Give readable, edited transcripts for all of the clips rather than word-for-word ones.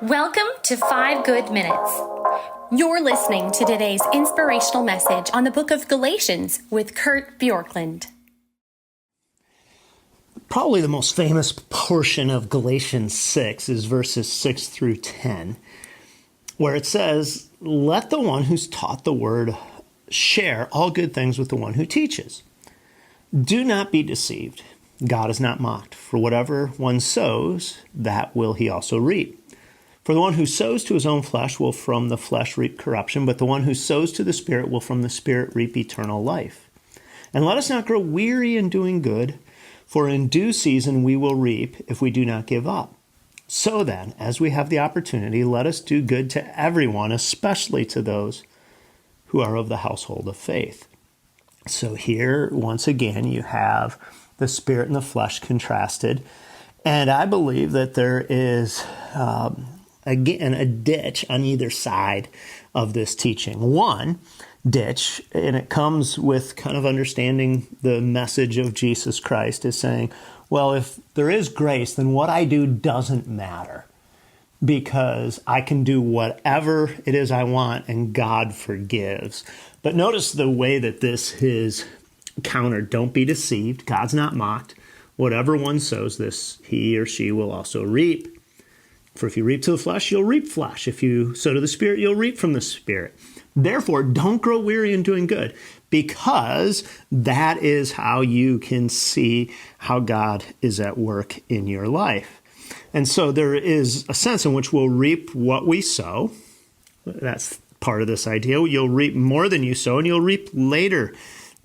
Welcome to 5 Good Minutes. You're listening to today's inspirational message on the book of Galatians with Kurt Bjorklund. Probably the most famous portion of Galatians 6 is verses 6 through 10, where it says, "Let the one who's taught the word share all good things with the one who teaches. Do not be deceived. God is not mocked. For whatever one sows, that will he also reap. For the one who sows to his own flesh will from the flesh reap corruption, but the one who sows to the Spirit will from the Spirit reap eternal life. And let us not grow weary in doing good, for in due season we will reap if we do not give up. So then, as we have the opportunity, let us do good to everyone, especially to those who are of the household of faith." So here, once again, you have the spirit and the flesh contrasted. And I believe that there is, again, a ditch on either side of this teaching. One ditch, and it comes with kind of understanding the message of Jesus Christ, is saying, well, if there is grace, then what I do doesn't matter because I can do whatever it is I want and God forgives. But notice the way that this is countered. Don't be deceived. God's not mocked. Whatever one sows, this he or she will also reap. For if you reap to the flesh, you'll reap flesh. If you sow to the Spirit, you'll reap from the Spirit. Therefore, don't grow weary in doing good, because that is how you can see how God is at work in your life. And so there is a sense in which we'll reap what we sow. That's part of this idea. You'll reap more than you sow, and you'll reap later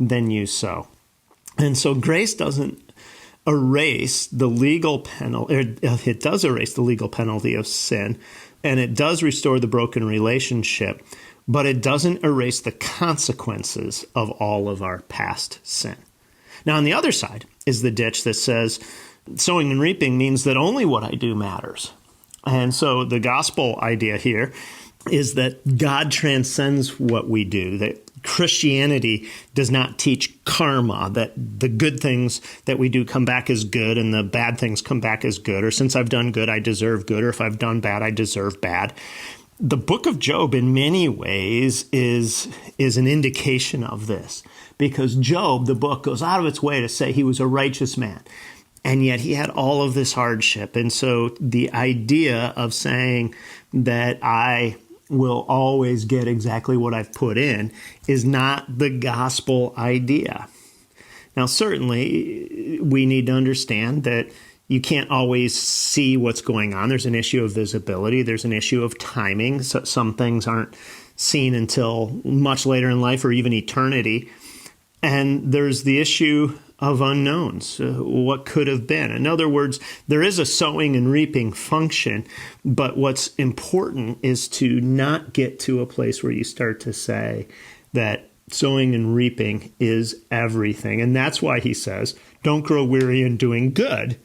than you sow. And so grace doesn't erase the legal penalty. It does erase the legal penalty of sin, and it does restore the broken relationship, but it doesn't erase the consequences of all of our past sin. Now, on the other side is the ditch that says sowing and reaping means that only what I do matters. And so the gospel idea here is that God transcends what we do, that Christianity does not teach karma, that the good things that we do come back as good and the bad things come back as good, or since I've done good, I deserve good, or if I've done bad, I deserve bad. The book of Job, in many ways, is an indication of this, because Job, the book, goes out of its way to say he was a righteous man, and yet he had all of this hardship. And so the idea of saying that I will always get exactly what I've put in is not the gospel idea. Now, certainly, we need to understand that you can't always see what's going on. There's an issue of visibility. There's an issue of timing. So some things aren't seen until much later in life or even eternity. And there's the issue of unknowns, what could have been. In other words, there is a sowing and reaping function, but what's important is to not get to a place where you start to say that sowing and reaping is everything. And that's why he says, don't grow weary in doing good,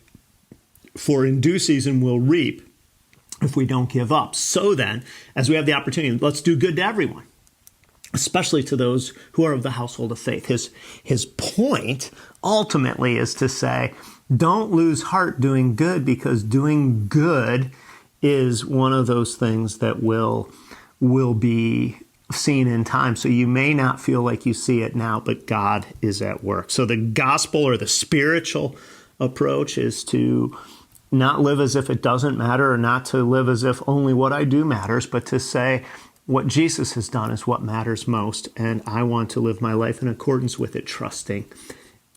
for in due season we'll reap if we don't give up. So then, as we have the opportunity, let's do good to everyone, especially to those who are of the household of faith. His point ultimately is to say, don't lose heart doing good, because doing good is one of those things that will be seen in time. So you may not feel like you see it now, but God is at work. So the gospel, or the spiritual approach, is to not live as if it doesn't matter, or not to live as if only what I do matters, but to say, what Jesus has done is what matters most, and I want to live my life in accordance with it, trusting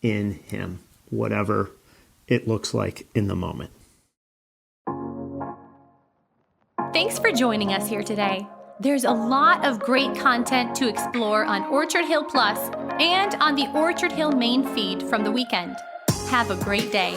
in Him, whatever it looks like in the moment. Thanks for joining us here today. There's a lot of great content to explore on Orchard Hill Plus and on the Orchard Hill main feed from the weekend. Have a great day.